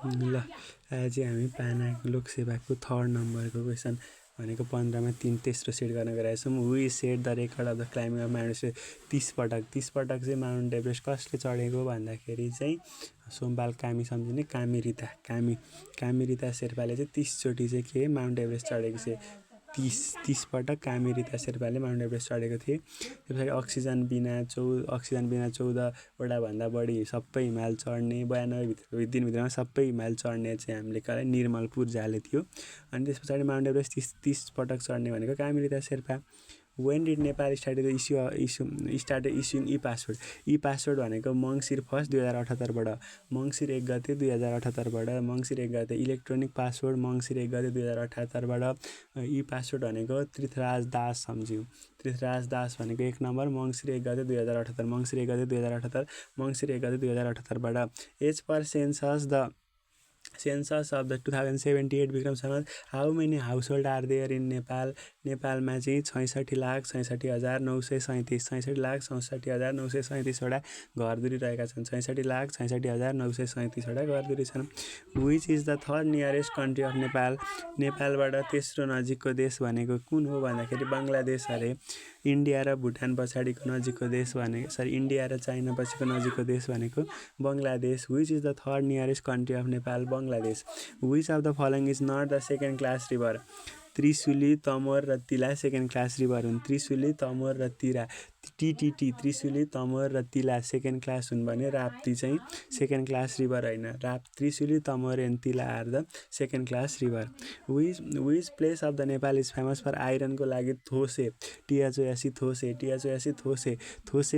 ल आज हामी पाना लोकसेवाको 3rd नम्बरको क्वेसन भनेको 15 मा 3 तेस्रो सेट गर्न गइरहेछौँ। We set the record of the climbing of mount Everest 30 पटक चाहिँ माउन्ट एभरेस्ट कसले चढेको भन्दाखेरि चाहिँ सोमबाल कामी सम्झिने कामी शेर्पाले चाहिँ 30 चोटि चाहिँ के माउन्ट एभरेस्ट चढेको छ। 30 पटक कामी शेर्पाले माउन्ट एभरेस्ट चढेको थिए। त्यो पछाडि अक्सिजन बिना 14वटा भन्दा बढी सबै हिमाल चढ्ने 92 दिनभित्रमा सबै हिमाल चढ्ने चाहिँ हामीले कहाँ निर्मल पूर्जाले थियो। अनि त्यस पछाडि माउन्ट एभरेस्ट 30 पटक चढ्ने भनेको Kami Sherpa. When did Nepal started issuing e password भनेको मङ्सिर 1 2078बाट मङ्सिर 1 गते 2078बाट मङ्सिर 1 गते इलेक्ट्रोनिक पासवर्ड मङ्सिर 1 गते 2078बाट ई पासवर्ड भनेको पृथ्वीराज दास सम्झ्यौँ। पृथ्वीराज दास भनेको 1 नम्बर मङ्सिर 1 गते 2078 मङ्सिर 1 गते 2078 मङ्सिर 1 गते 2078बाट as per census of the 2078 Vikram Samvat how many household are there in Nepal. नेपालमा चाहिँ 66,67,937 66,67,937वटा घरधुरी रहेका छन्। 66,67,937वटा घरधुरी छन्। Which is the third nearest country of Nepal. नेपालबाट तेस्रो नजिकको देश भनेको कुन हो भन्दाखेरि बङ्गलादेश अरे। इन्डिया र भुटान पछाडिको नजिकको देश भनेको इन्डिया र चाइना पछिको नजिकको देश भनेको Bangladesh. Which is the third nearest country of Nepal Bangladesh. Which of the following is not the second class river. Trishuli Tamor र तिला सेकेन्ड क्लास रिभर हुन्। त्रिशुली तमोर र तिरा टिटिटी त्रिशुली तमोर र तिला सेकेन्ड क्लास हुन् भने राप्ती चाहिँ सेकेन्ड क्लास रिभर होइन। Trishuli Tamor and Tila are the second class river. Which place of the Nepal is famous for आइरनको लागि थोसे टिएचओएसी थोसे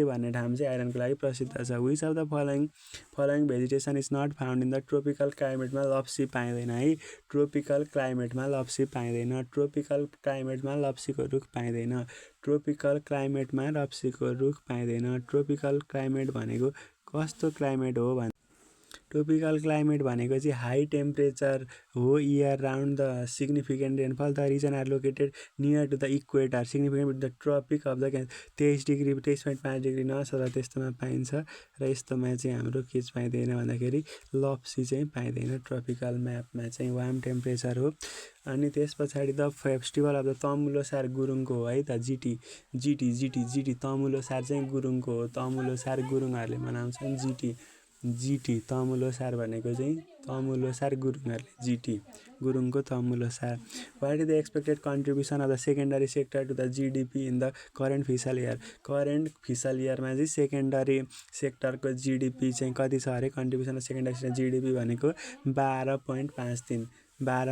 भन्ने ठाउँ चाहिँ आइरनको लागि प्रसिद्ध छ। Which of the following vegetation is not found in the tropical क्लाइमेटमा लप्सी पाइँदैन है। ट्रोपिकल क्लाइमेटमा लप्सी पाइँदैन। ट्रोपिकल क्लाइमेटमा लप्सीको रुख पाइँदैन। ट्रोपिकल क्लाइमेटमा लप्सीको रुख पाइँदैन। ट्रोपिकल क्लाइमेट भनेको कस्तो क्लाइमेट हो भने ट्रोपिकल क्लाइमेट भनेको चाहिँ हाई टेम्परेचर हो year round the significant rainfall the region are located near to the equator significant with the tropic of the 23.5 degree नसर त्यस्तोमा पाइन्छ। र यस्तोमा चाहिँ हाम्रो के पाइँदैन भन्दाखेरि लप्सी चाहिँ पाइँदैन। ट्रपिकल म्यापमा चाहिँ वार्म टेम्परेचर हो। अनि त्यस पछाडि द फेस्टिभल अफ द तमुलोसार गुरुङको हो है त जिटी तमुलोसार चाहिँ गुरुङको हो। तमुलोसार गुरुङहरूले मनाउँछन् जिटी तमुलोसार भनेको चाहिँ तमुलोसार गुरुङहरूले जिटी गुरुङको Tamu Lhosar. What is the expected contribution of the secondary sector to the GDP in the current fiscal year. Current fiscal इयरमा चाहिँ सेकेन्डरी सेक्टरको जिडिपी चाहिँ कति छ अरे। Contribution of secondary sector GDP भनेको 12.53 what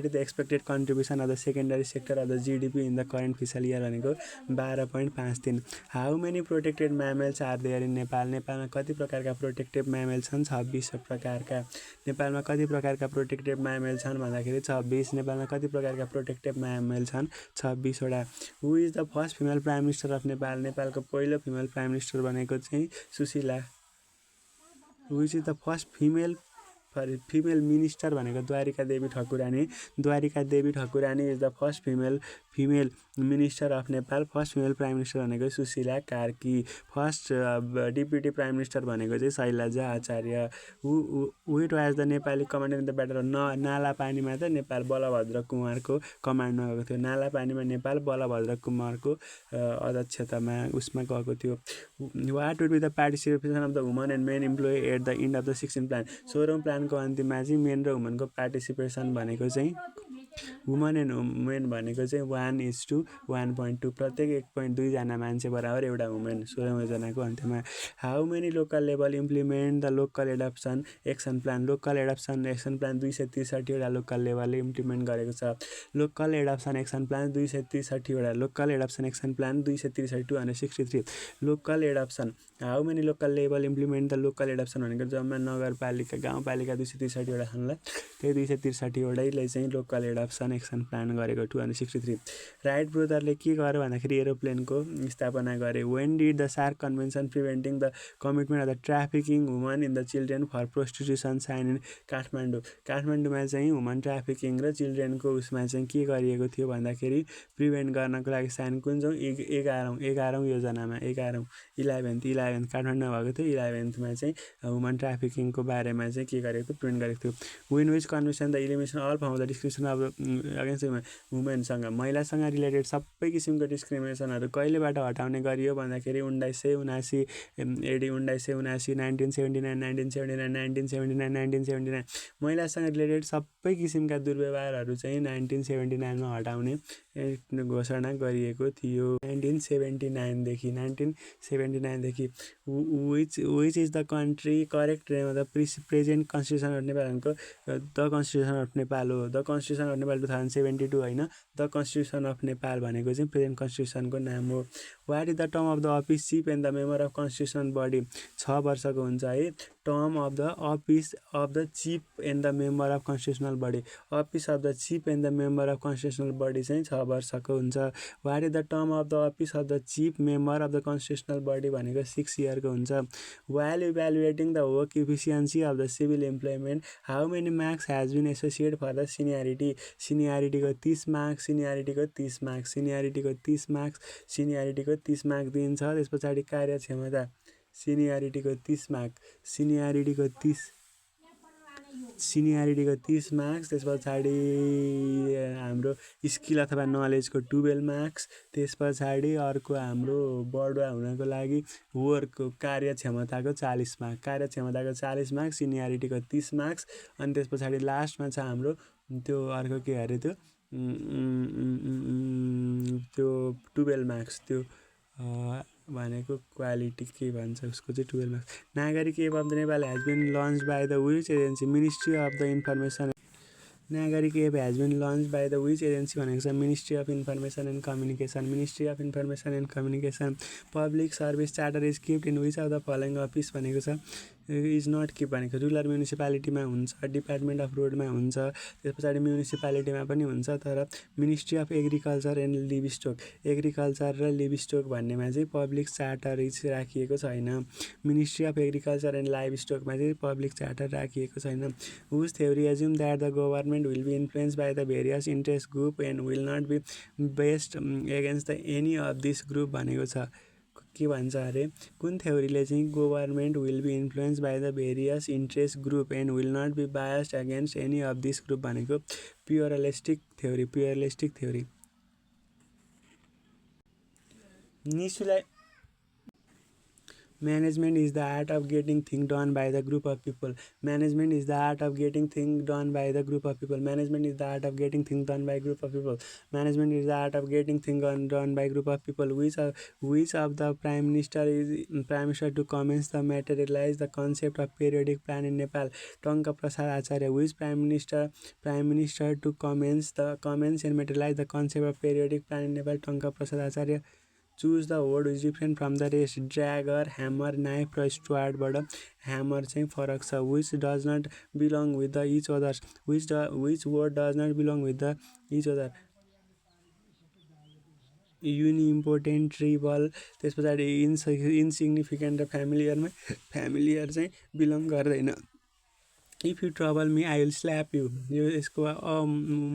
is the expected contribution of the secondary sector of the GDP in the current fiscal year भनेको 12.53। How many protected mammals are there in Nepal. नेपालमा कति प्रकारका प्रोटेक्टेड म्यामल छन् 26 प्रकारका। नेपालमा कति प्रकारका प्रोटेक्टेड म्यामल छन् भन्दाखेरि 26। नेपालमा कति प्रकारका प्रोटेक्टेड म्यामल छन् 26 वटा। Who is the first female prime minister of Nepal. नेपालको पहिलो फिमेल प्राइम मिनिस्टर भनेको चाहिँ Sushila. Who is the first female minister भनेको Dwarika Devi Thakurani is the first female minister of Nepal. First female prime minister भनेको Sushila Karki. First deputy prime minister भनेको चाहिँ Shailaja Acharya. Which was the Nepali commander in the battle नाला पानीमा त नेपाल बलभद्र कुमारको कमान्डमा गएको थियो। नाला पानीमा नेपाल बलभद्र कुमारको अध्यक्षतामा उसमा गएको थियो। What would be the participation of the woman and men employee at the end of the 16th plan. 16औं प्लानको अन्तिममा चाहिँ मेन र वुमनको पार्टिसिपेसन भनेको चाहिँ वुमन एन्ड वुमेन भनेको चाहिँ 1:1.2 प्रत्येक 1.2 जना मान्छे बराबर एउटा वुमेन 16औं जनाको अन्त्यमा। How many local level implement the local adaptation action plan. Local adaptation action plan 263 वटा लोकल लेभलले इम्प्लिमेन्ट गरेको छ। लोकल एडप्सन एक्सन प्लान 263 वटा। Local adaptation action plan 263 263 local adaptation. How many local level implement the local adaptation भनेको जम्मा नगरपालिका गाउँपालिका 263 वटा छन् ल। त्यही 263 वटाले चाहिँ local adaptation option action plan गरेको 263 राइट ब्रदरले के गर्यो भन्दाखेरि एरोप्लेनको स्थापना गरे when did the SAARC convention preventing the commitment of the trafficking woman in the children for prostitution sign in काठमाडौँमा चाहिँ ह्युमन ट्राफिकिङ र चिल्ड्रेनको उसमा चाहिँ के गरिएको थियो भन्दाखेरि प्रिभेन्ट गर्नको लागि साइन कुन चाहिँ 11औँ योजनामा 11th काठमाडौँमा भएको थियो 11thमा चाहिँ ह्युमन ट्राफिकिङको बारेमा चाहिँ के गरेको थियो प्रिभेन्ट गरेको थियो when which convention the elimination all form of the discrimination of against वुमेनसँग महिलासँग रिलेटेड सबै किसिमको डिस्क्रिमिनेसनहरू कहिलेबाट हटाउने गरियो भन्दाखेरि 1979 एडी 1979 महिलासँग रिलेटेड सबै किसिमका दुर्व्यवहारहरू चाहिँ 1979मा हटाउने घोषणा गरिएको थियो 1979देखि which is the country correct the present constitution of नेपालको द कन्स्टिट्युसन अफ नेपाल हो द कन्स्टिट्युसन अफ नेपाल 2072 होइन द कन्स्टिट्युसन अफ नेपाल भनेको चाहिँ प्रेजेन्ट कन्स्टिट्युसनको नाम हो what is the term of the office chief and the member of constitution body 6 वर्षको हुन्छ है term of the office of the chief and the member of constitutional body office of the chief and the member of constitutional body चाहिँ 6 वर्षको हुन्छ what is the term of the office of the chief member of the constitutional body भनेको 6 इयरको हुन्छ while evaluating the work efficiency of the civil employment how many marks has been associate for the सिनियरिटीको 30 marks सिनियरिटीको 30 marks दिन्छ त्यस पछाडि कार्यक्षमता सिनियरिटीको 30 marks त्यस पछाडि हाम्रो स्किल अथवा नलेजको 12 मार्क्स त्यस पछाडि अर्को हाम्रो बढुवा हुनको लागि वर्कको कार्यक्षमताको 40 मार्क्स सिनियरिटीको 30 मार्क्स अनि त्यस पछाडि लास्टमा छ हाम्रो त्यो अर्को के अरे त्यो 12 मार्क्स त्यो भनेको क्वालिटी के भन्छ उसको चाहिँ 12 marks Nagarik app of the Nepal has been launch by the which agency ministry of the information Nagarik app has been launch by the which agency भनेको छ ministry of information and communication public service charter is kept in which of the following office भनेको छ is not keep भनेको rural म्युनिसिपालिटीमा हुन्छ department of रोडमा हुन्छ त्यस पछाडि म्युनिसिपालिटीमा पनि हुन्छ तर ministry of agriculture and agriculture र लिभस्टोक भन्नेमा चाहिँ पब्लिक चार्टर राखिएको छैन मिनिस्ट्री अफ एग्रिकल्चर एन्ड लाइभस्टोकमा चाहिँ पब्लिक चार्टर राखिएको छैन whose theory assume that the government will be influence by the various interest group and will not be based against the any of this group भनेको छ के भन्छ अरे कुन थ्योरीले चाहिँ government will be influence by the various interest group and will not be biased against any of this group भनेको pluralistic theory निशुलाई Management is the art of getting things done by the group of people. Management is the art of getting things done by the group of people. Management is the art of getting things done by group of people. Management is the art of getting things done by group of people. Which of the prime minister to commence the materialize the concept of periodic plan in Nepal? Tonka Prasad Acharya. Which prime minister to commence and materialize the concept of periodic plan in Nepal? Tonka Prasad Acharya. Choose the word is different from the rest. Dagger, hammer, knife र स्टुवार्डबाट hammer चाहिँ फरक छ. Which does not belong with the each other. Which word does not belong with the each other. Unimportant, trivial, त्यस पछाडि insignificant र familiar चाहिँ belong गर्दैन. If you trouble me, I will slap you. यो यसको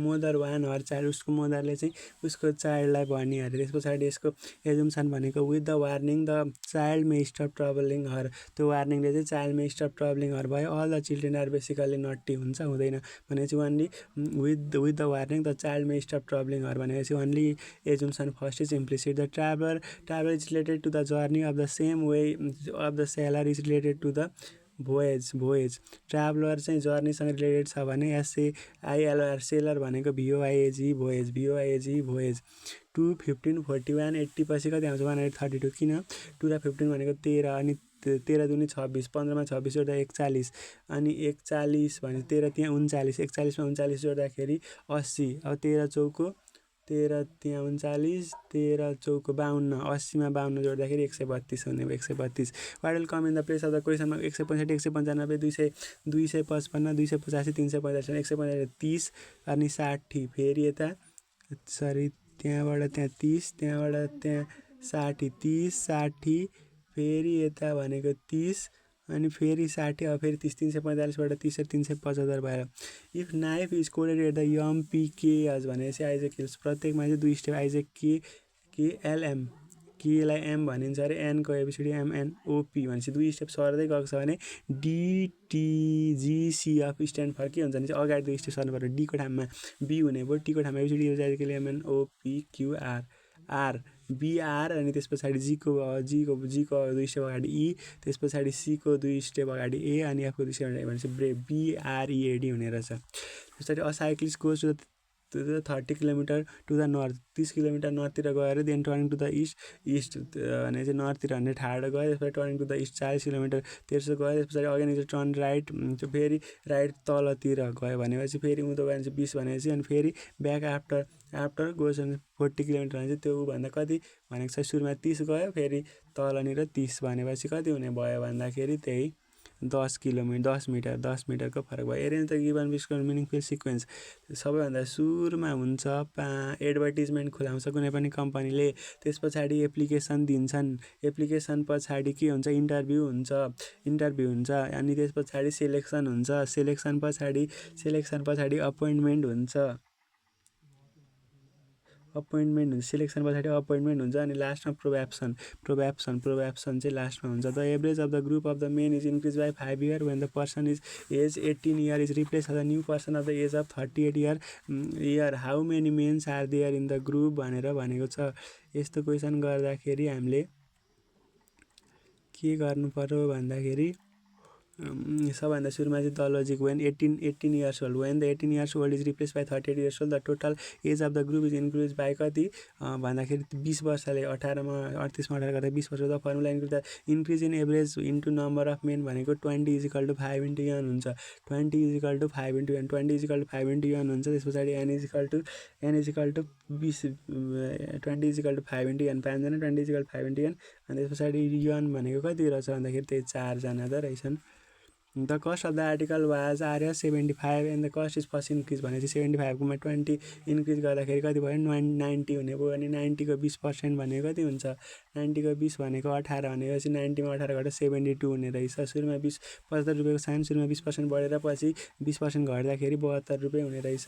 मदर वान हर चाइल्ड उसको मदरले चाहिँ उसको चाइल्डलाई भन्ने अरे त्यस पछाडि यसको एजुम्सन भनेको with the warning the child may stop troubling her त्यो वार्निङले चाहिँ child may stop troubling her भयो all the children are basically naughty हुन्छ हुँदैन भनेपछि only with the warning the child may stop troubling her भनेपछि only assumption first is implicit the traveller is related to the journey of the same way of the sailor is related to the voyage traveller चाहिँ जर्नीसँग related छ भने SAILR seller भनेको VOIAG भोएज 2 15 41 80 पछि कति आउँछ 132 किन 2 र 15 भनेको 13 अनि 13 दुनी 26 15 मा 26 जोड्दा 41 अनि 41 भने 13 त्यहाँ 39 41 मा 39 जोड्दाखेरि 80 अब 13 चौको 13 त्यहाँ 39 13 चौको 52 80 मा 52 जोड्दाखेरि 132 हुने 132 what will come in the place of the क्वेसनमा 165 195 200 255 285 345 145 30 अनि 60 फेरि यता सरी त्यहाँबाट त्यहाँ 30 त्यहाँबाट त्यहाँ 60 30 60 फेरि यता भनेको 30 अनि फेरि 60 अब फेरि 30 345बाट 30 375 भयो if knife is coded at the एमपिकेएज भनेपछि आइजेक हिल्स प्रत्येकमा चाहिँ 2 स्टेप आइजेक केएलएम केलाई एम भनिन्छ अरे एनको एबिसिडी एमएनओपी भनेपछि 2 स्टेप सर्दै गएको छ भने डिटिजिसी अफ स्ट्यान्ड फर के हुन्छ भने चाहिँ अगाडि 2 स्टेप सर्नु पर्यो डीको ठाउँमा बी हुने भयो टीको ठाउँमा एबिसिडी एमएनओपी क्युआर आर बिआर अनि त्यस पछाडि जीको 2 स्टेप अगाडि ई त्यस पछाडि सीको 2 स्टेप अगाडि ए अनि एफको 2 स्टेप अगाडि भनेपछि बिआरइएडी हुने रहेछ त्यस पछाडि a cyclist goes to the 30 kilometre to the north 30 kilometre नर्थतिर गएर then turning to the east भने चाहिँ नर्थतिर भने ठाडो गयो त्यसपछि turning to the east 40 kilometre तेर्सो गयो त्यस पछाडि अगेन इज टर्न राइट फेरि राइट तलतिर गयो भनेपछि फेरि उँधो गयो भने चाहिँ 20 भनेपछि अनि फेरि ब्याक आफ्टर गोज भने 40 किलोमिटर भने चाहिँ त्यो ऊभन्दा कति भनेको छ सुरुमा 30 गयो फेरि तलनिर 30 भनेपछि कति हुने भयो भन्दाखेरि त्यही 10 किलोमिटर 10 मिटरको फरक भयो arrange the given biscuit meaningful sequence सबैभन्दा सुरुमा हुन्छ एडभर्टिजमेन्ट खुलाउँछ कुनै पनि कम्पनीले त्यस पछाडि एप्लिकेसन दिन्छन् एप्लिकेसन पछाडि के हुन्छ इन्टरभ्यू हुन्छ अनि त्यस पछाडि सेलेक्सन हुन्छ सेलेक्सन पछाडि अपोइन्टमेन्ट हुन्छ सेलेक्सन पछाडि अपोइन्टमेन्ट हुन्छ अनि लास्टमा प्रोभ्याप्सन चाहिँ लास्टमा हुन्छ the average of the group of the men is increase by 5 year when the person is age 18 year is replace of the new person of the age of 38 year how many mens are there in the group भनेर भनेको छ यस्तो question गर्दाखेरि हामीले के गर्नु पर्यो भन्दाखेरि सबभन्दा सुरुमा चाहिँ the logic when 18 years old when the 18 years old is replace by 38 years old the total age of the group is increase by कति भन्दाखेरि 20 वर्षले 18मा 38मा 18 गर्दा 20 वर्ष the formula increase in average into number of main भनेको 20 = 5 * n हुन्छ 20 = 5 * n 20 = 5 * n हुन्छ त्यस पछाडि n = 20 20 = 5 * n 5 जना 20 = 5 * n अनि त्यस पछाडि n भनेको कति रहेछ भन्दाखेरि त्यही 4 जना त रहेछन् The cost of the article was Rs 75 and the cost is first increase भनेपछि 75 कोमा 20 इन्क्रिज गर्दाखेरि कति भयो 90 हुने भयो अनि 90 को 20% भनेको कति हुन्छ 90 को 20 भनेको 18 भनेपछि 90 मा 18 घटेर 72 हुने रहेछ सुरुमा 75 रुपैयाँको साइन सुरुमा 20% बढेर पछि 20% घट्दाखेरि 72 रुपैयाँ हुने रहेछ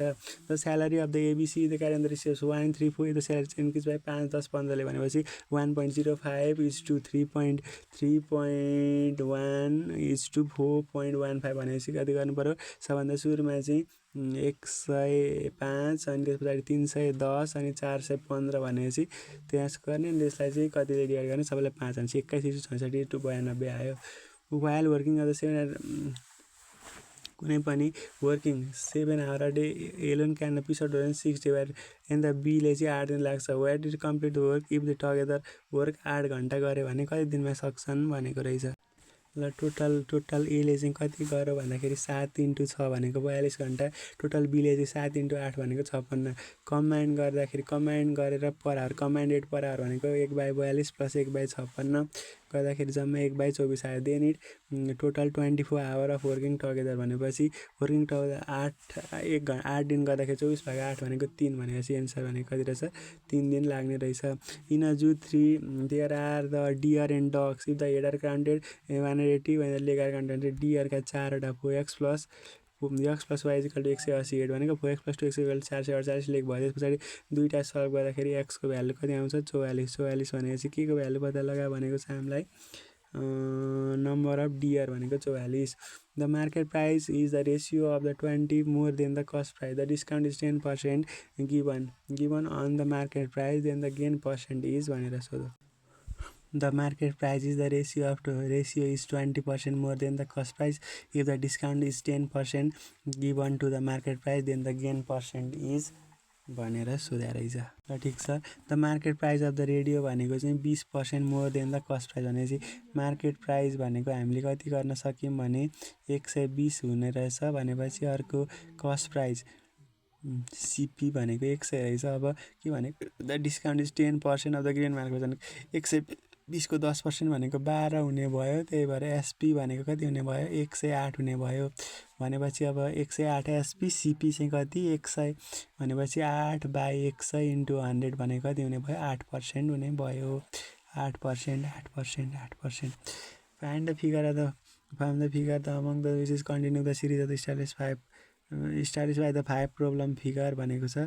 the salary of the ABC the carry the ratios 134 the salary increase by 5 10 15 ले भनेपछि 1.05 is to 3.1 is to 4.15 भनेपछि कति गर्नु पर्यो सबभन्दा सुरुमा चाहिँ 105 अनि त्यस पछाडि 310 अनि 415 भनेपछि त्यस गर्ने अनि त्यसलाई चाहिँ कतिले डिभाइड गर्ने सबैलाई 5 भनेपछि 2166 टु 92 आयो वाइल वर्किङ अफ द 7 कुनै पनि working 7 hour a day alone can the piece of 6 divide and the बीले चाहिँ 8 दिन लाग्छ where did complete the work if the together work 8 घन्टा गऱ्यो भने कति दिनमा सक्छन् भनेको रहेछ ल टोटल एले चाहिँ कति गर्यो भन्दाखेरि 7 * 6 भनेको 42 घन्टा टोटल बीले चाहिँ 7 * 8 भनेको 56 कम्बाइन्ड गर्दाखेरि कम्बाइन्ड गरेर पर आवर कम्बाइन्डेड पर आवर भनेको 1/42 + 1/56 गर्दाखेरि जम्मा 1/24 आयो then it total 24 hour of working together भनेपछि वर्किङ टुगेदर 8 दिन गर्दाखेरि 24/8 भनेको 3 भनेपछि एन्सर भनेको कति रहेछ 3 दिन लाग्ने रहेछ in a zoo 3 there are the deer and dogs if the header counted 180 भने लेगर काउन्टेड डियरका 4वटा 4x + y = 188 भनेको 4x + 2x = 448 लेख भयो त्यस पछाडि दुईटा सल्भ गर्दाखेरि x को भ्यालु कति आउँछ 44 भनेपछि के को भ्यालु पत्ता लगा भनेको छ हामीलाई नम्बर अफ डियर भनेको 44 the market price is the ratio of the 20 more than the cost price the discount is 10% given on the market price then the gain percent is भनेर सोध्यो The market price is the ratio is 20% more than the cost price. If the discount is 10% given to the market price, then the gain percent is भनेर सोध्या रहेछ ल ठिक छ the market price of the radio भनेको चाहिँ 20% more than the cost price भनेपछि market price भनेको हामीले कति गर्न सक्यौँ भने 120 हुने रहेछ भनेपछि अर्को कस्ट प्राइस सिपी भनेको 100 रहेछ। अब के भनेको the discount is 10% of the green mark भनेको 120को 10% भनेको 12 हुने भयो। त्यही भएर एसपी भनेको कति हुने भयो 108 हुने भयो। भनेपछि अब 108 एसपी सिपी चाहिँ कति 100 भनेपछि 8/100 इन्टु 100 भनेको कति हुने भयो 8% हुने भयो। 8%, 8%, 8%। Find the figure of the among the which is continue the series of the establish by the 5 problem figure भनेको छ।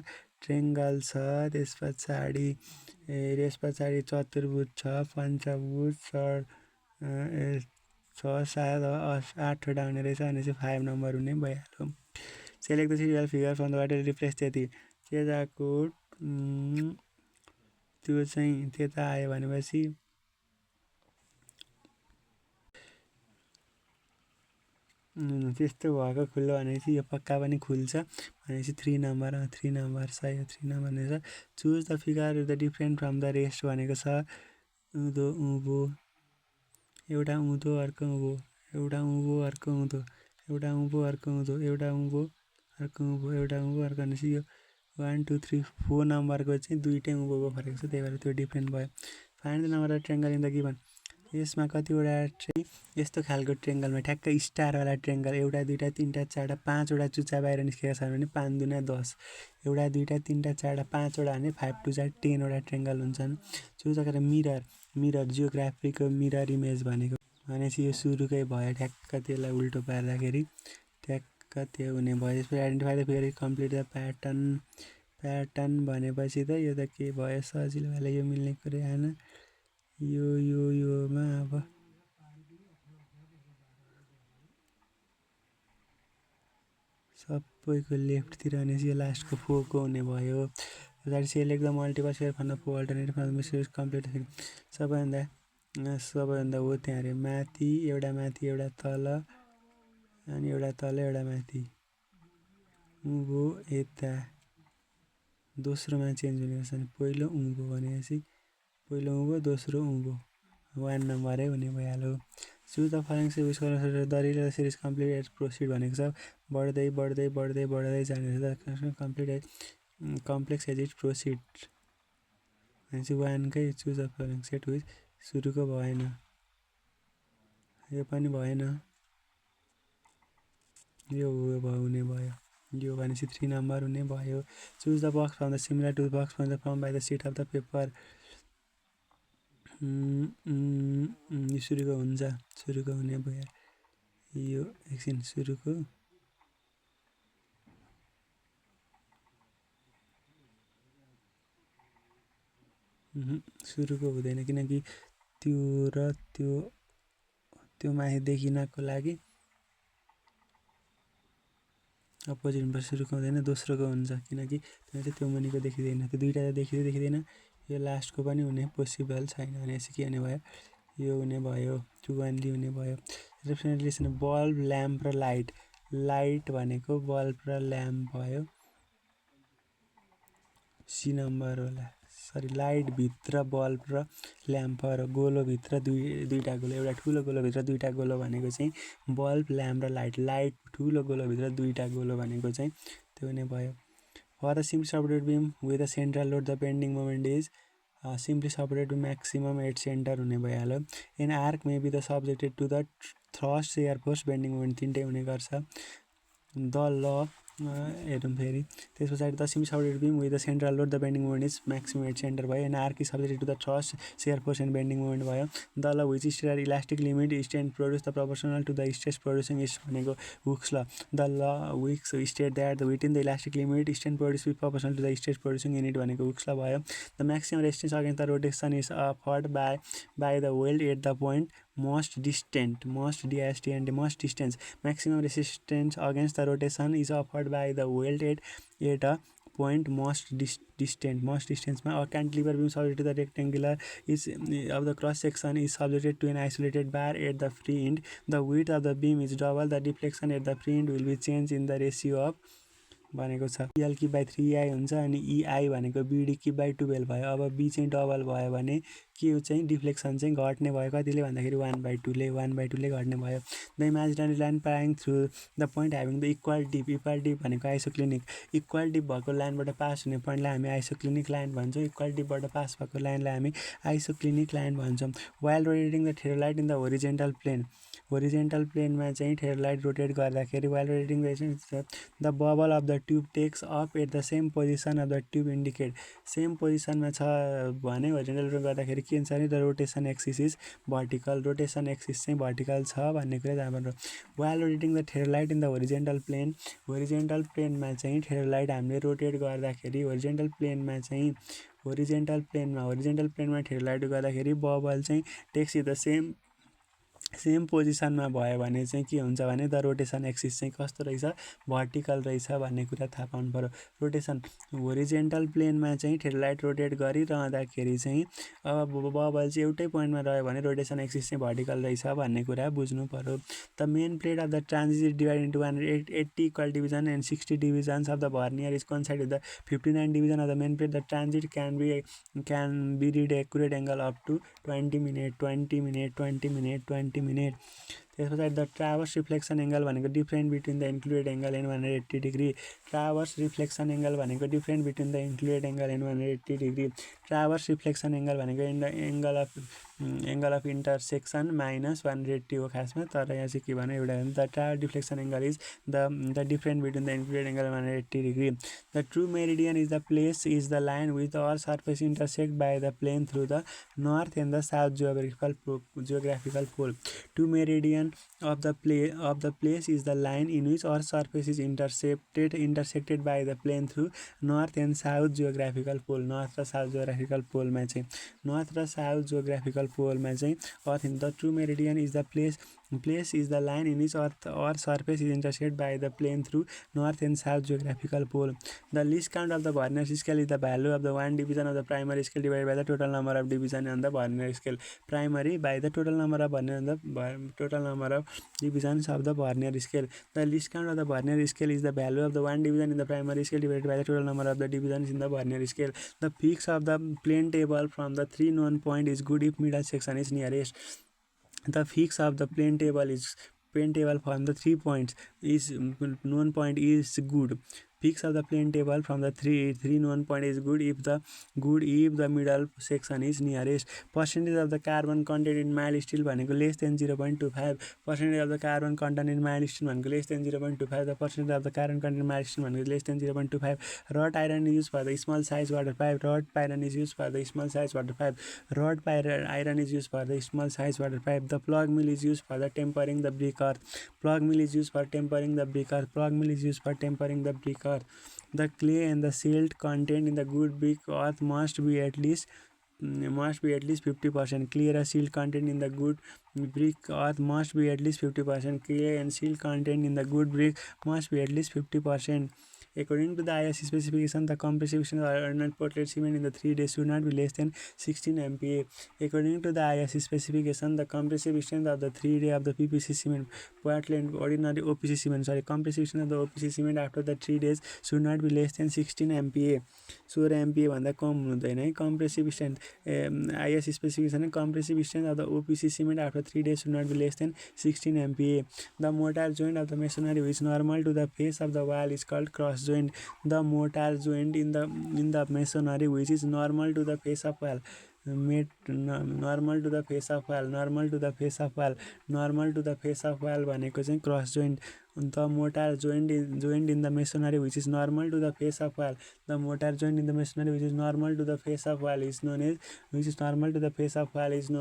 ट्रेङ्गल छ, त्यस पछाडि चतुर्भुज छ, पञ्चभुज छ, 7 8वटा हुने रहेछ भने चाहिँ 5 नम्बर हुने भइहाल्यो। Select the serial figure from the water replace त्यति त्यताको त्यो चाहिँ त्यता आयो भनेपछि त्यस्तो भएको खुल्यो भनेपछि यो पक्का पनि खुल्छ भनेपछि 3 नम्बर 3 नम्बर छ। यो 3 नम्बर भनेको choose the figure the different from the rest भनेको छ। उँधो उँभो एउटा उँधो अर्को उँभो, एउटा उँभो अर्को उँधो, एउटा उँभो अर्को उँधो, एउटा उँभो अर्को उँभो, एउटा उँभो अर्को भनेपछि यो 1 2 3 4 नम्बरको चाहिँ दुईटै उँभोको फरक छ। त्यही भएर त्यो डिफ्रेन्ट भयो। Find the number of triangle in the given यसमा कतिवटा चाहिँ यस्तो खालको ट्रेङ्गलमा ठ्याक्कै स्टारवाला ट्रेङ्गल 1 2 3 4 5वटा चुच्चा बाहिर निस्केका छन् भने 5 दुना 10, 1 2 3 4 5वटा भने 5 2 जा 10वटा ट्रेङ्गल हुन्छन्। चुज गरेर मिरर जियोग्राफीको मिरर इमेज भनेपछि यो सुरुकै भयो। ठ्याक्क त्यसलाई उल्टो पार्दाखेरि ठ्याक्क त्यो हुने भयो। त्यसपछि identify the figure complete the pattern भनेपछि त यो त के भयो सजिलो भयो। यो मिल्ने कुरै आएन। योमा अब सबैको लेफ्टतिर भनेपछि यो लास्टको 4को हुने भयो। पछाडि select the multiple share from the 4 alternative complete सबैभन्दा हो त्यहाँ अरे माथि एउटा तल अनि एउटा तल एउटा माथि उँभो यता दोस्रोमा चेन्ज हुने रहेछ। अनि पहिलो उँभो भनेपछि पहिलो उँभो दोस्रो उँभो 1 नम्बरै हुने भइहाल्यो। Choose the following the series complete as proceed भनेको छ। बढ्दै जाने रहेछ। कम्प्लेक्स एज इट प्रोसिड भनेपछि 1कै choose the following set which सुरुको भएन, यो पनि भएन, यो हुने भयो। यो भनेपछि 3 नम्बर हुने भयो। Choose the box from the similar to box from by the sheet of the paper यो सुरुको हुन्छ, सुरुको हुने भयो। यो एकछिन सुरुको हुँदैन किनकि त्यो र त्यो माथि देखिनको लागि अपोजिट हुन्छ। सुरुको हुँदैन दोस्रोको हुन्छ किनकि त्यो चाहिँ त्यो मुनिको देखिँदैन। त्यो दुईवटा त देखिँदैन। यो लास्टको पनि हुने पोसिबल छैन भनेपछि के हुने भयो यो हुने भयो 2 ओन्ली हुने भयो। रिप्रेजेन्टेसन बल्ब ल्याम्प र लाइट भनेको बल्ब र ल्याम्प भयो। सी नम्बर होला। सरी लाइटभित्र बल्ब र ल्याम्प र गोलोभित्र दुईवटा गोलो, एउटा ठुलो गोलोभित्र दुईवटा गोलो भनेको चाहिँ बल्ब ल्याम्प र लाइट ठुलो गोलोभित्र दुईवटा गोलो भनेको चाहिँ त्यो हुने भयो। For the simply supported beam with the central load the bending moment is simply supported maximum at centre हुने भइहाल्यो। An arch may be the subjected to the thrust shear force bending moment 3टै हुने गर्छ। द ल हेरौँ फेरि त्यस पछाडि the simply supported beam with the central load the bending moment is maximum at centre भयो। An arch is subjected to the thrust shear force and bending moment भयो। The law which state elastic limit strength produce the proportional to the stress producing is भनेको Hooke's law. The law which state that within the elastic limit strength produce with proportional to the stress producing unit भनेको Hooke's law भयो। The maximum resistance against the rotation is afford by the weld at the point most distant maximum resistance against the rotation is offered by the weld at a point most distance a cantilever beam subject to the rectangular is of the cross section is subjected to an isolated bar at the free end. The width of the beam is double. The deflection at the free end will be changed in the ratio of भनेको छ। EL cube by 3I हुन्छ अनि EI भनेको BD cube by 12 भयो। अब B चाहिँ double भयो भने के चाहिँ डिफ्लेक्सन चाहिँ घट्ने भयो कतिले भन्दाखेरि 1/2ले 1/2ले घट्ने भयो। The imaginary line passing through the point having the equal dip भनेको आइसोक्लिनिक इक्वल डिप भएको लाइनबाट पास हुने पोइन्टलाई हामी आइसोक्लिनिक लाइन भन्छौँ। इक्वल डिपबाट पास भएको लाइनलाई हामी आइसोक्लिनिक लाइन भन्छौँ। While rotating the theodolite in the horizontal प्लेनमा चाहिँ थेरोलाइट रोटेट गर्दाखेरि while rotating the bubble of the tube takes up at the same position of the tube indicate. Same पोजिसनमा छ भने होरिजेन्टल रोटेट गर्दाखेरि के हुन्छ भने the rotation axis is vertical, rotation axis चाहिँ भर्टिकल छ भन्ने कुरा थाहा पाउनु। While rotating the theodolite in the horizontal प्लेनमा चाहिँ थेरोलाइट हामीले रोटेट गर्दाखेरि होरिजेन्टल प्लेनमा थेरोलाइट गर्दाखेरि बबल चाहिँ टेक्स द सेम पोजिसनमा भयो भने चाहिँ के हुन्छ भने द रोटेसन एक्सिस चाहिँ कस्तो रहेछ भर्टिकल रहेछ भन्ने कुरा थाहा पाउनु पर्यो। रोटेसन होरिजेन्टल प्लेनमा चाहिँ थेरोलाइट रोटेट गरिरहँदाखेरि चाहिँ अब बबल चाहिँ एउटै पोइन्टमा रह्यो भने रोटेसन एक्सिस चाहिँ भर्टिकल रहेछ भन्ने कुरा बुझ्नु पर्यो। The main plate of the transit is divide into 180 equal division and 60 divisions of the vernier is coincide with the 59 division of the main plate. The transit can be read accurate angle up to 20 minute. त्यसपछि the traverse reflection angle भनेको different between the included angle and 180 degree. Traverse reflection angle भनेको different between the included angle and 180 degree. Traverse reflection angle भनेको angle of intersection minus 180 हो खासमा, तर यहाँ चाहिँ के भने एउटा the traverse reflection angle is the different between the included angle 180 degree. The true meridian is the line with or surface intersect by the plane through the north and the south geographical pole. True meridian of the place is the line in which our surface is intersected by the plane through north and south geographical pole। North र south geographical पोलमा चाहिँ earth in the true meridian is the place is the line in which our surface is intersected by the plane through north and south geographical pole. The least count of the Vernier scale is the value of the one division of the primary scale divided by the total number of division on the Vernier scale. Primary by the total number of Vernier and the total number of divisions of the Vernier scale. The least count of the Vernier scale is the value of the one division in the primary scale divided by the total number of the divisions in the Vernier scale. The peaks of the plane table from the three known point is good if middle section is nearest. The fix of the plane table from the 3 points is known point is good. Fix of the plane table from the three known point is good if the middle section is nearest. Percentage of the carbon content in mild steel भनेको less than 0.25. Percentage of the carbon content in mild steel भनेको less than 0.25. The percentage of the carbon content in mild steel भनेको less than 0.25. Wrought iron is used for the small size water pipe. Wrought iron is used for the small size water pipe. Wrought iron is used for the small size water pipe. The plug mill is used for the tempering the brick earth. Plug mill is used for tempering the brick earth. Plug mill is used for tempering the brick earth. The clay and the silt content in the good brick earth must be at least 50%. Clay and silt content in the good brick earth must be at least 50%. Clay and silt content in the good brick must be at least 50%. According to the IS specification, the compressive strength of ordinary Portland cement in the 3 days should not be less than 16 MPa. According to the IS specification, the compressive strength of the 3 day of the PPC cement, Portland ordinary OPC cement, compressive strength of the OPC cement after the 3 days should not be less than 16 MPa. 16 MPa भन्दा कम हुँदैन है compressive strength. IS specification compressive strength of the OPC cement after 3 days should not be less than 16 MPa. The mortar joint of the masonry which is normal to the face of the wall is called cross joint. The mortar joint in the masonry which is normal to the face of wall normal to the face of wall भनेको चाहिँ cross joint. The mortar joint in the masonry which is normal to the face of wall. The mortar joint in the masonry which is normal to the face of wall is known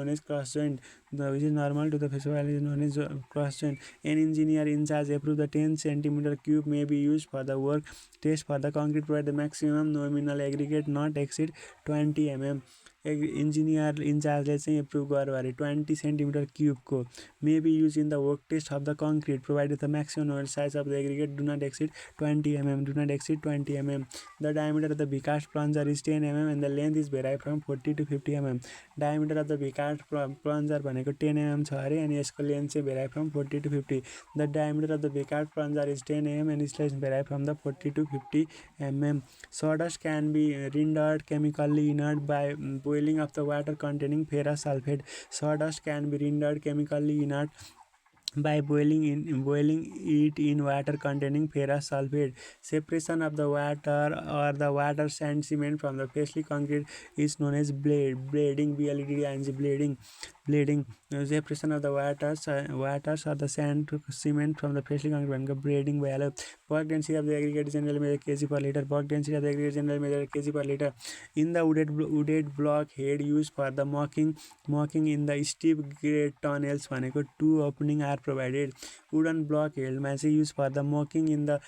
as cross joint. Which is normal to the face of wall is known as cross joint. An engineer in charge approved the 10 centimeter cube may be used for the work test for the concrete provide the maximum nominal aggregate not exceed 20 mm. Engineer इन्चार्जले चाहिँ approve गर्यो अरे 20 centimetre क्युबको may be use in the work test of the concrete provided the maximum size of the aggregate do not exceed 20 mm do not exceed 20 mm the diameter of the vicat plunger is 10 mm and the length is vary from 40 to 50 mm diameter of the vicat plunger भनेको 10 mm छ अरे अनि यसको length चाहिँ vary from 40 to 50 the diameter of the vicat plunger is 10 mm and is vary from the 40 to 50 mm sawdust can be rendered chemically inert by boiling of the water containing ferrous sulfate sawdust can be rendered chemically inert by boiling it in water containing ferrous sulfate. Separation of the water or the water sand cement from the freshly concrete is known as bleeding. Bleeding. Separation of the waters or the sand cement from the freshly concrete bleeding value. Bulk density of the aggregate generally measured kg per liter. Bulk density of the aggregate generally measured kg per liter. In the wooded block head used for the mocking in the steep grade tunnels भनेको 2 opening are provided. Wooden block headमा चाहिँ use for the mocking in the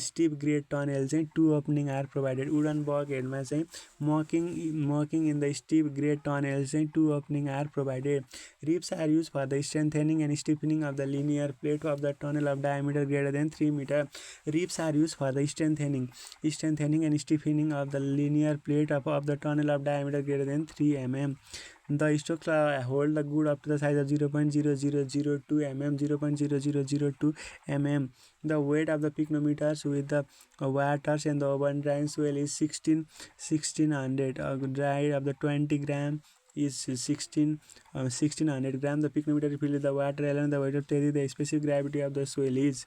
steep grade tunnel चाहिँ 2 opening are provided. Wooden block headमा चाहिँ mocking in the steep grade tunnel चाहिँ 2 opening are provided. Ribs are used for the strengthening and stiffening of the linear plate of the tunnel of diameter greater than 3 meter. Ribs are used for the strengthening and stiffening of the linear plate of the tunnel of diameter greater than 3 mm. The stocks hold the good up to the size of 0.0002 mm. 0.0002 mm. The weight of the picnometers with the waters and the oven drying soil is 1600. Dry of the 20 gram is 1600 gram. The picnometer filled with the water along the weight of the specific gravity of the soil is.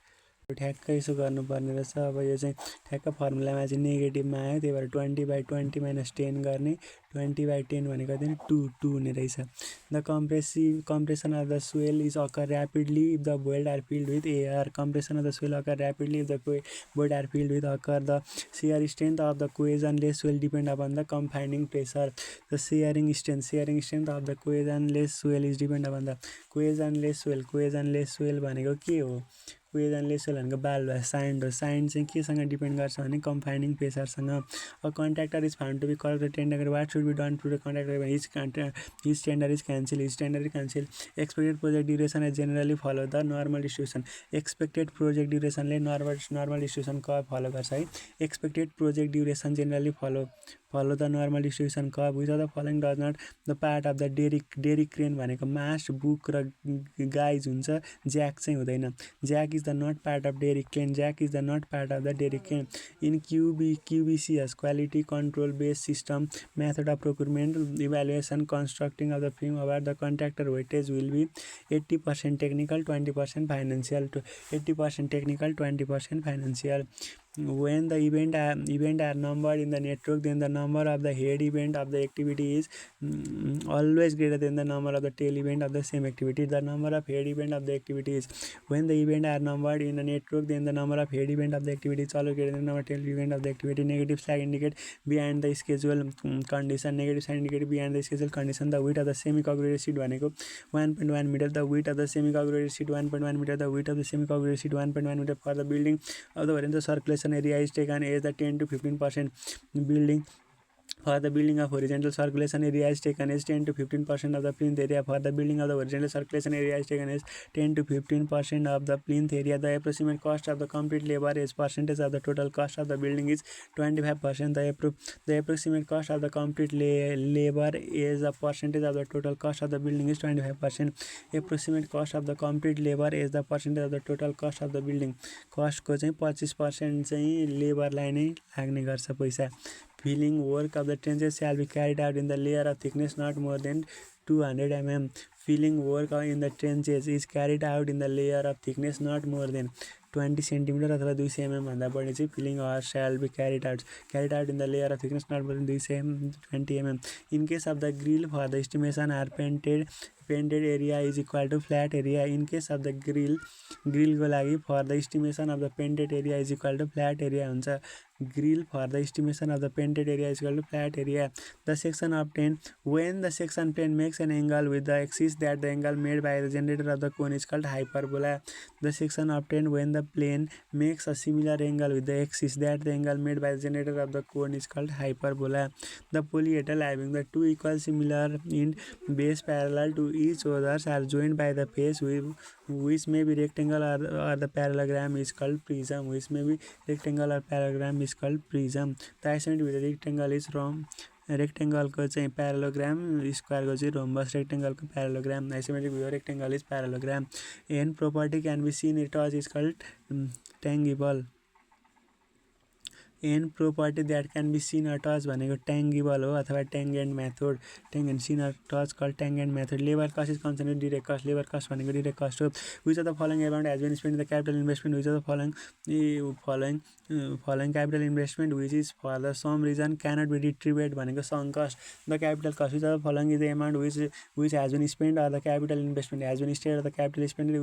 ठ्याक्कै यसो गर्नुपर्ने रहेछ अब यो चाहिँ ठ्याक्क फर्मुलामा चाहिँ नेगेटिभमा आयो त्यही भएर 20/20 - 10 गर्ने 20/10 भनेको चाहिँ 2 हुने रहेछ the compression of the soil is occur rapidly if the void are filled with air compression of the soil occur rapidly if the void are filled with occur the shear strength of the cohesionless soil depend upon the confining pressure the shearing strength of the cohesionless soil is depend upon the cohesionless soil भनेको के हो cohesionless soil भनेको बालुवा sand हो sand चाहिँ केसँग depend गर्छ भने confining प्रेसरसँग a contractor is found to be correct tender what should be done to the contractor his tender is cancel expected project duration is generally follow the normal distribution expected project ड्युरेसनले normal distribution curve follow गर्छ है expected project duration generally follow the normal distribution curve which of the following does not the part of the derrick crane भनेको mast boom र guys हुन्छ jack चाहिँ हुँदैन jack is the not part of dairy crane jack is the not part of the dairy crane in QBCS quality control based system method of procurement evaluation constructing of the frame about the contractor weightage will be 80% technical 20% financial to 80% technical 20% financial when the event are numbered in the network then the number of the head event of the activity is always greater than the number of the tail event of the same activity the number of head event of the activity is when the event are numbered in the network then the number of head event of the activity is always greater than the number of tail event of the activity negative flag indicate behind the schedule condition negative sign indicate behind the schedule condition the width of the semi concrete sheet भनेको 1.1 meter the width of the semi concrete sheet 1.1 meter the width of the semi concrete sheet 1.1 meter for the building of the horizontal circulation area is taken as the 10 to 15% building for the building of horizontal circulation area is taken as 10 to 15% of the plinth area for the building of the horizontal circulation area is taken as 10 to 15% of the plinth area the approximate cost of the complete labor as percentage of the total cost of the building is 25% the approximate cost of the complete labor as a percentage of the total cost of the building is 25% approximate cost of the complete labor as the percentage of the total cost of the building cost को चाहिँ 25% चाहिँ लेबरलाई नै लाग्ने गर्छ पैसा filling work of the trenches shall be carried out in the layer of thickness not more than 200 mm. Filling work in the trenches is carried out in the layer of thickness not more than 20 cm अथवा 200 mm भन्दा बढी चाहिँ filling shall be carried out in the layer of thickness not more than 20 mm. In case of the grill for the estimation are painted area is equal to flat area in case of the grill को लागि for the estimation of the painted area is equal to flat area हुन्छ grill for the estimation of the painted area is called flat area. The section obtained when the section plane makes an angle with the axis that the angle made by the generator of the cone is called hyperbola. The section obtained when the plane makes a similar angle with the axis that the angle made by the generator of the cone is called hyperbola. The polyhedral having the two equal similar end base parallel to each other are joined by the face which may be rectangle or the parallelogram is called prism. Which may be rectangle or parallelogram is called prism. The isomety with the rectangle is रेक्टेङ्गलको चाहिँ parallelogram स्क्वायरको चाहिँ rhombus रेक्टेङ्गलको parallelogram isometric view rectangle is parallelogram an property can be seen it touch is called tangible an property that can be seen a touch भनेको tangible हो अथवा tangent method tangent seen a touch call tangent method labour cost is concern direct cost labour cost भनेको direct cost हो which of the following amount has been spend the capital investment which of the following capital investment which is for the some reason cannot be retrieved भनेको sunk cost the capital cost which of the following is the amount which has been spend or the capital investment has been stayed the capital spend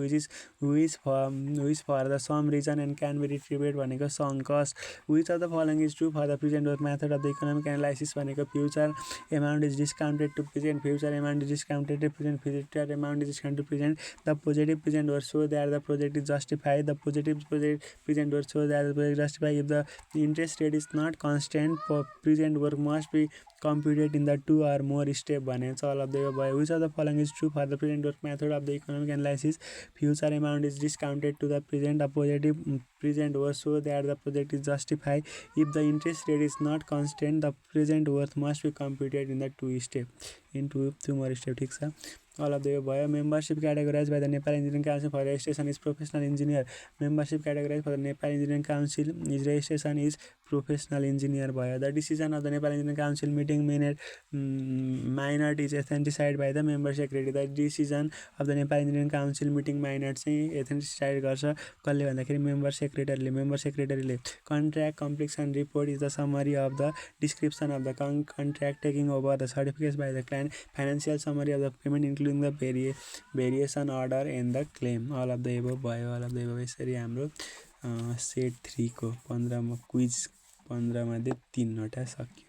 which for the some reason and can be retrieved भनेको sunk cost which of the following is true for the present work method of the economic analysis भनेको future amount is discounted to present future amount is discounted to present future amount is discounted to present the positive present work so that the project is justified the positive present work so that the project justified if the interest rate is not constant present work must be computed in the two or more step भनेको छ all of the above which of the following is true for the present work method of the economic analysis future amount is discounted to the present a positive present worth so that the project is justified if the interest rate is not constant the present worth must be computed in the two more step ठिक छ all of the above membership categorized by the Nepal Engineering Council for registration is professional engineer membership categorized for the Nepal Engineering Council is registration is professional engineer भयो the decision of the Nepal Engineering Council meeting minute is authenticated by the member secretary the decision of the Nepal Engineering Council meeting minute चाहिँ authenticated गर्छ कसले भन्दाखेरि member secretary ले contract completion report is the summary of the description of the contract taking over the certificates by the client financial summary of the payment including the variation order and the claim all of the above भयो all of the above यसरी हाम्रो set 3 को 15 मा quiz 15 मध्ये 3 वटा सक्यो।